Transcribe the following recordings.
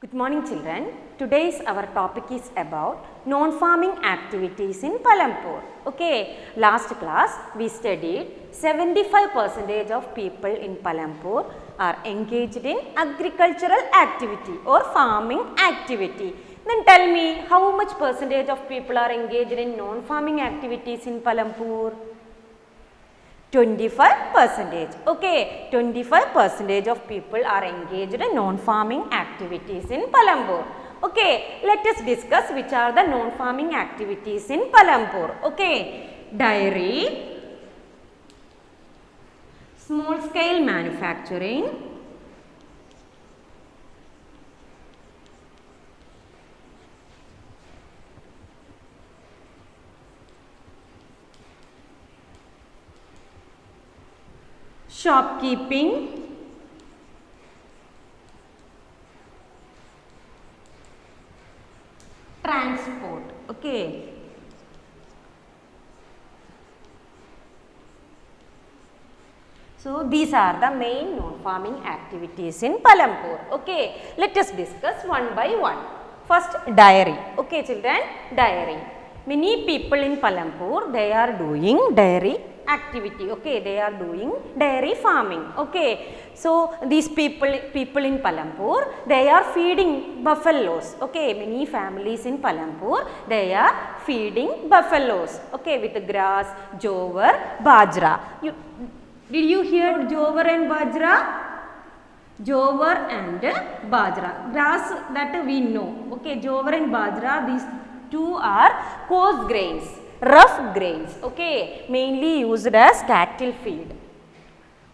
Good morning children. Today's our topic is about non-farming activities in Palampur. Okay, last class we studied 75% of people in Palampur are engaged in agricultural activity or farming activity. Then tell me how much percentage of people are engaged in non-farming activities in Palampur? 25%. Okay, 25% of people are engaged in non-farming activities in Palampur. Okay, let us discuss which are the non-farming activities in Palampur. Okay, dairy, small scale manufacturing, shopkeeping, transport. Okay. So these are the main non-farming activities in Palampur. Okay. Let us discuss one by one. First, dairy. Okay children, dairy. Many people in Palampur, they are doing dairy activity. Okay, they are doing dairy farming. Okay, so these people in Palampur, they are feeding buffaloes. Okay, many families in Palampur, they are feeding buffaloes. Okay, with grass, jowar, bajra. Did you hear jowar and bajra? Jowar and bajra. Grass, that we know. Okay, jowar and bajra, these two are coarse grains, rough grains. Okay, mainly used as cattle feed.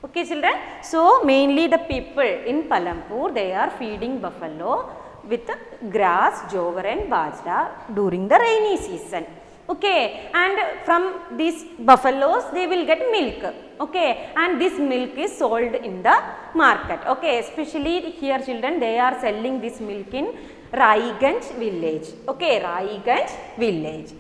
Okay children, so mainly the people in Palampur, they are feeding buffalo with grass, jowar and bajra during the rainy season. Okay, and from these buffaloes they will get milk. Okay, and this milk is sold in the market. Okay, especially here children, they are selling this milk in Raiganj village. Okay, Raiganj village.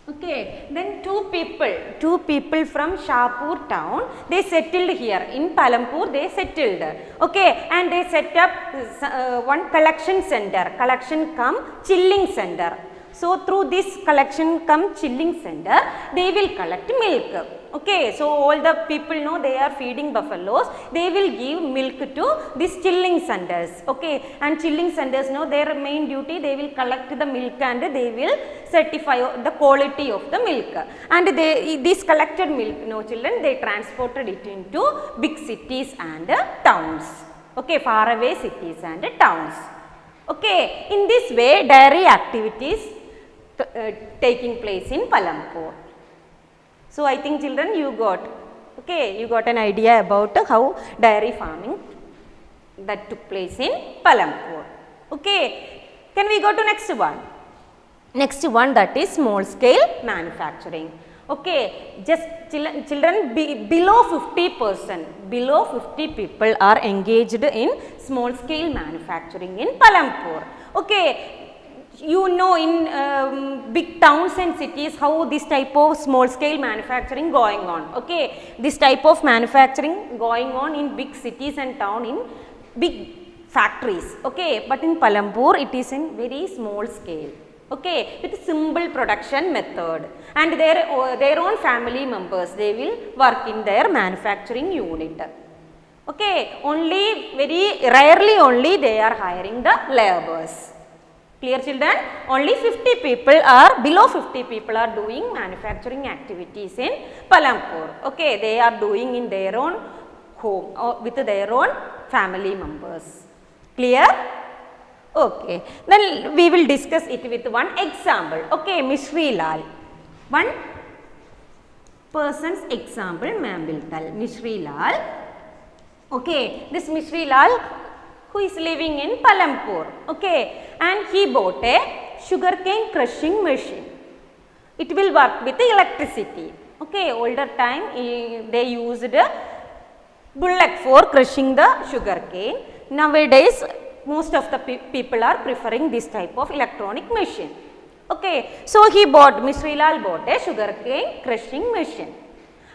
Okay, then two people from Shahpur town, they settled here in Palampur, they settled. Okay, and they set up one collection center, collection cum chilling center. So through this collection cum chilling center, they will collect milk. Okay, so all the people know they are feeding buffaloes, they will give milk to these chilling centers. Okay, and chilling centers know their main duty, they will collect the milk and they will certify the quality of the milk. And this collected milk, no children, they transported it into big cities and towns. Okay, faraway cities and towns. Okay, in this way dairy activities taking place in Palampur. So I think children you got, okay, you got an idea about how dairy farming that took place in Palampur. Okay, can we go to next one? Next one, that is small scale manufacturing. Okay, just children below 50 people are engaged in small scale manufacturing in Palampur. Okay, you know in big towns and cities how this type of small scale manufacturing going on. Okay, this type of manufacturing going on in big cities and town in big factories. Okay, but in Palampur it is in very small scale. Okay, with simple production method, and their own family members, they will work in their manufacturing unit. Okay, only very rarely only they are hiring the laborers. Clear children? Only 50 people are, below 50 people are doing manufacturing activities in Palampur. Okay, they are doing in their own home or with their own family members. Clear? Okay, then we will discuss it with one example. Okay, Mishri Lal. One person's example ma'am will tell. Mishri Lal. Okay, this Mishri Lal who is living in Palampur. Okay, and he bought a sugarcane crushing machine. It will work with electricity. Okay, older time they used bullock for crushing the sugarcane. Nowadays most of the people are preferring this type of electronic machine. Okay, so Mishri Lal bought a sugarcane crushing machine.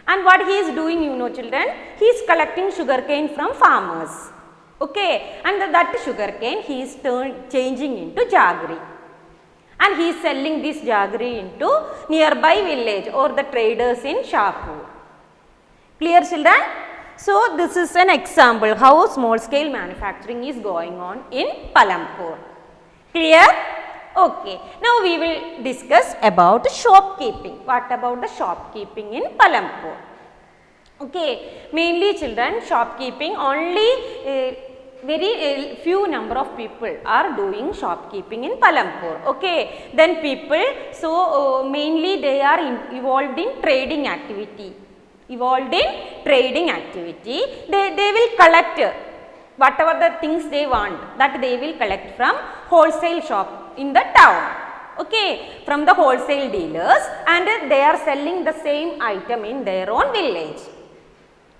And what he is doing, you know children, he is collecting sugarcane from farmers. Okay, and that sugarcane he is changing into jaggery. And he is selling this jaggery into nearby village or the traders in Shahpur. Clear children? So this is an example how small scale manufacturing is going on in Palampur. Clear? Okay. Now we will discuss about shopkeeping. What about the shopkeeping in Palampur? Okay. Mainly children, shopkeeping only very few number of people are doing shopkeeping in Palampur. Okay. Then people, so mainly they are involved in trading activity. They will collect whatever the things they want, that they will collect from wholesale shop in the town. Okay, from the wholesale dealers, and they are selling the same item in their own village.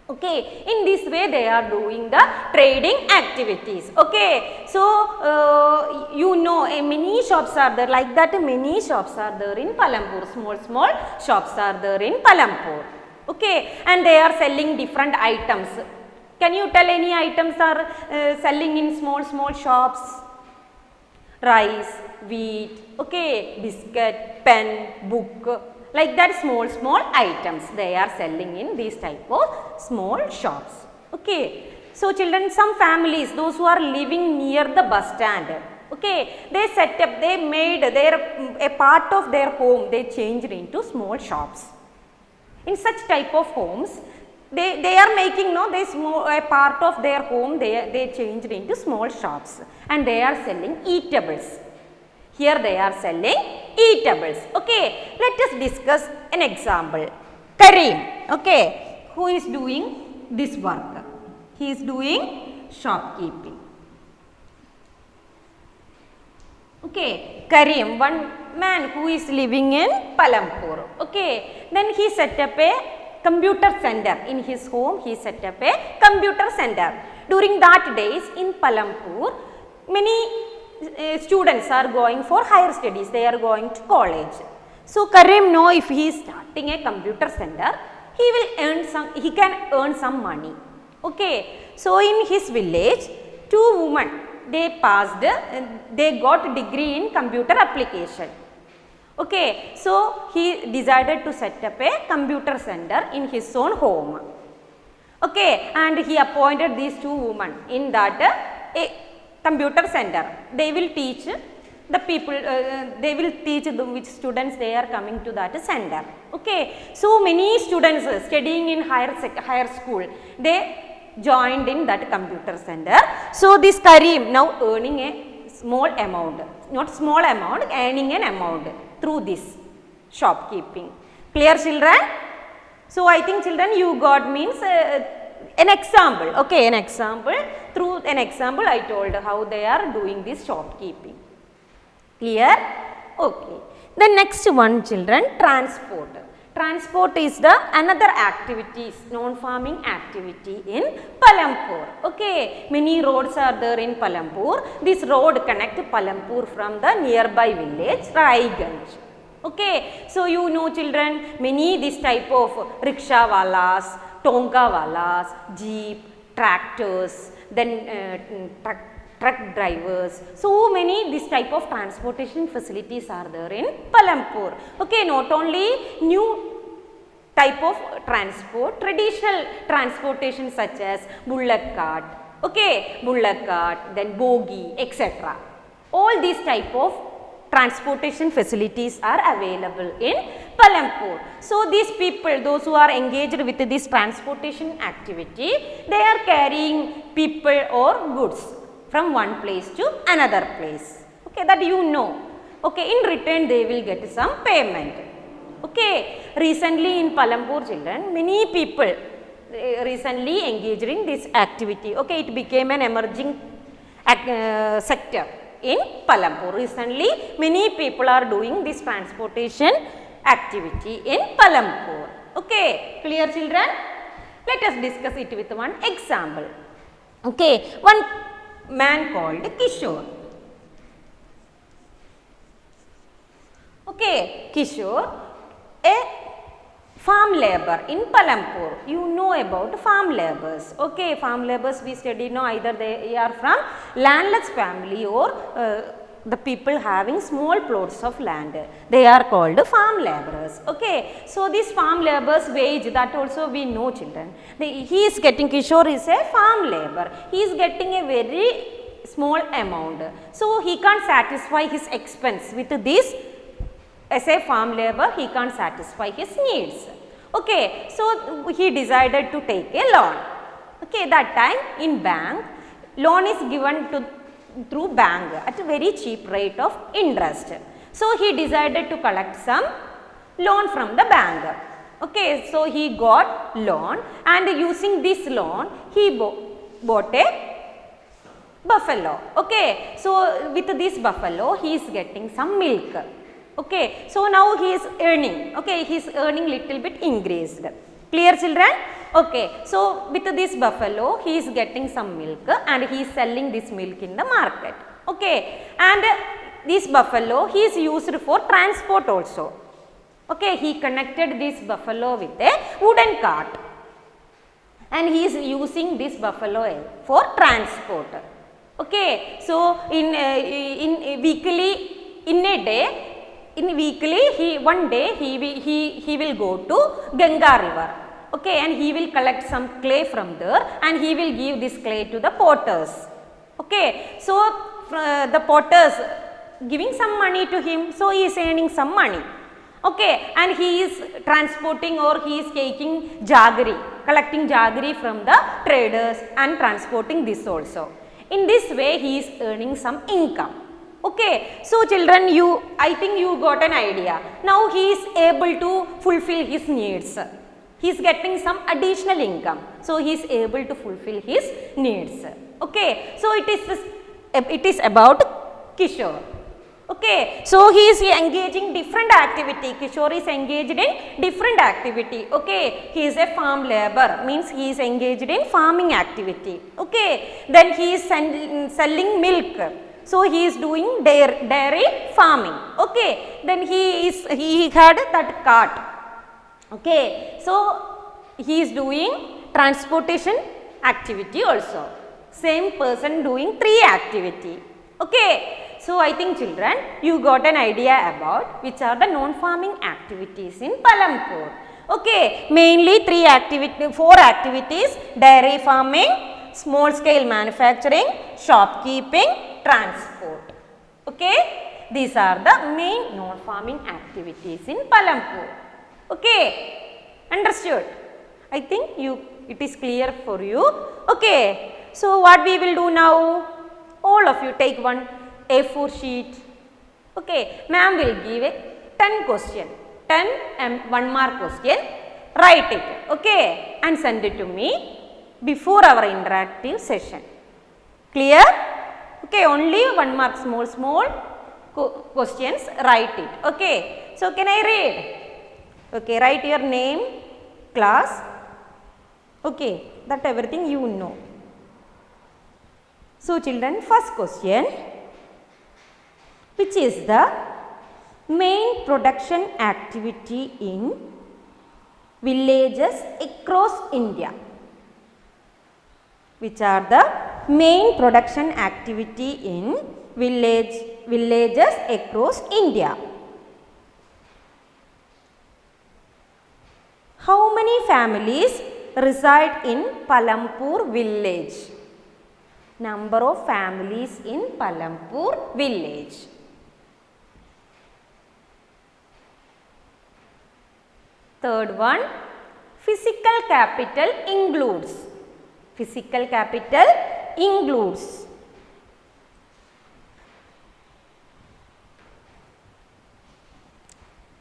Okay, in this way they are doing the trading activities. Okay, so you know many shops are there, like that many shops are there in Palampur, small shops are there in Palampur. Okay, and they are selling different items. Can you tell any items are selling in small shops? Rice, wheat, okay, biscuit, pen, book, like that small items they are selling in these type of small shops. Okay, so children, some families, those who are living near the bus stand, okay, they set up, they made their a part of their home, they changed into small shops. In such type of homes, they are making a part of their home, they changed into small shops, and they are selling eatables. Here they are selling eatables. Okay, let us discuss an example. Kareem, okay, who is doing this work? He is doing shopkeeping. Okay, Kareem, one man who is living in Palampur. Okay, then he set up a computer center in his home. He set up a computer center. During that days in Palampur, many students are going for higher studies. They are going to college. So Kareem know if he is starting a computer center, he can earn some money. Okay, so in his village, 2 women, they got degree in computer application. Okay, so he decided to set up a computer center in his own home. Okay, and he appointed these 2 women in that a computer center. They will teach the people, they will teach which students they are coming to that center. Okay, so many students studying in higher school, they joined in that computer center. So this Kareem now earning a small amount, not small amount, earning an amount through this shopkeeping. Clear children? So I think children you got means an example. Okay, an example. Through an example I told how they are doing this shopkeeping. Clear? Okay. The next one children, transport. Transport is the another activities, non-farming activity in Palampur. Okay, many roads are there in Palampur. This road connect Palampur from the nearby village Raiganj. Okay, so you know children, many this type of rickshaw walas, tonka walas, jeep, tractors, then truck drivers, so many this type of transportation facilities are there in Palampur. Okay, not only new type of transport, traditional transportation such as bullock cart, okay, bullock cart, then bogie, etc. All these type of transportation facilities are available in Palampur. So these people, those who are engaged with this transportation activity, they are carrying people or goods from one place to another place. Okay, that you know. Okay, in return they will get some payment. Okay, recently in Palampur children, many people recently engaged in this activity. Okay, it became an emerging sector in Palampur. Recently many people are doing this transportation activity in Palampur. Okay, clear children? Let us discuss it with one example. Okay, one man called Kishore. Okay, Kishore, a farm labor in Palampur. You know about farm laborers. Okay, farm laborers we study now, either they are from landless family or the people having small plots of land. They are called farm laborers. Okay, so this farm laborers wage, that also we know, children. He is getting, Kishore is a farm labor. He is getting a very small amount. So he can't satisfy his expense with this. As a farm labor, he can't satisfy his needs. Okay, so he decided to take a loan. Okay, that time in bank, loan is given through bank at a very cheap rate of interest. So he decided to collect some loan from the bank. Okay, so he got loan, and using this loan, he bought a buffalo. Okay, so with this buffalo, he is getting some milk. Okay, so now he is earning. Okay, he is earning little bit increased. Clear, children? Okay, so with this buffalo, he is getting some milk and he is selling this milk in the market. Okay, and this buffalo he is used for transport also. Okay, he connected this buffalo with a wooden cart and he is using this buffalo for transport. Okay, so in a day, one day he will go to Ganga river. Okay, and he will collect some clay from there and he will give this clay to the potters. Okay, so the potters giving some money to him, so he is earning some money. Okay, and he is transporting, or he is taking jaggery, collecting jaggery from the traders and transporting this also. In this way he is earning some income. Okay, so children, I think you got an idea. Now he is able to fulfill his needs. He is getting some additional income. So he is able to fulfill his needs. Okay, so it is about Kishore. Okay, so he is engaging different activity. Kishore is engaged in different activity. Okay, he is a farm labor, means he is engaged in farming activity. Okay, then he is selling milk. So he is doing dairy farming. Okay, then he had that cart. Okay, so he is doing transportation activity also. Same person doing 3 activity. Okay, so I think children, you got an idea about which are the non-farming activities in Palampur. Okay, mainly 4 activities: dairy farming, small scale manufacturing, shopkeeping, transport. Okay, these are the main non-farming activities in Palampur. Okay, understood? I think it is clear for you. Okay, so what we will do now? All of you take one A4 sheet. Okay, ma'am will give a 10 question, 10 and 1 mark question. Write it, okay, and send it to me before our interactive session. Clear? Okay, only 1 mark, small questions. Write it. Okay, so can I read? Okay, write your name, class. Okay, that everything you know. So children, first question: which is the main production activity in villages across India? Which are the main production activity in villages across India? How many families reside in Palampur village? Number of families in Palampur village. Third one, physical capital includes. Physical capital includes.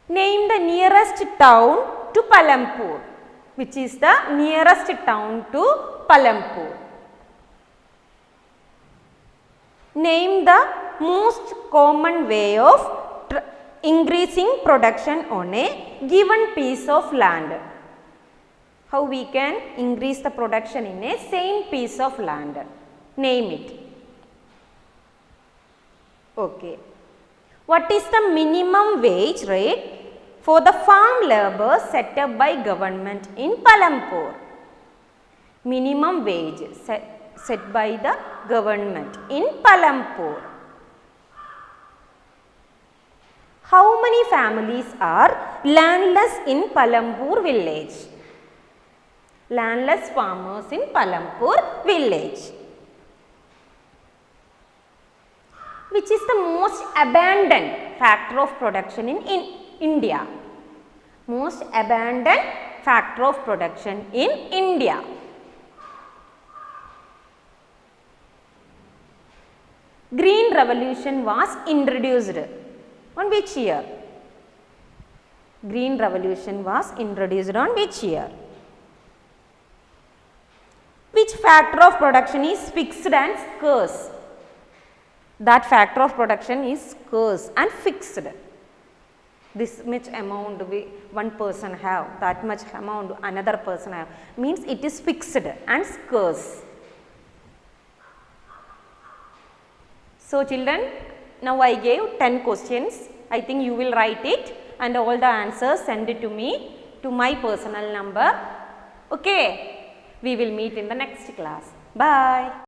Name the nearest town to Palampur. Which is the nearest town to Palampur? Name the most common way of increasing production on a given piece of land. How we can increase the production in a same piece of land? Name it. Okay. What is the minimum wage rate for the farm labor set up by government in Palampur. Minimum wage set by the government in Palampur. How many families are landless in Palampur village? Landless farmers in Palampur village. Which is the most abundant factor of production in India? Most abundant factor of production in India. Green Revolution was introduced on which year? Green Revolution was introduced on which year? Which factor of production is fixed and scarce? That factor of production is scarce and fixed. This much amount one person have, that much amount another person have, means it is fixed and scarce. So children, now I gave 10 questions. I think you will write it and all the answers send it to me, to my personal number. Okay, we will meet in the next class. Bye.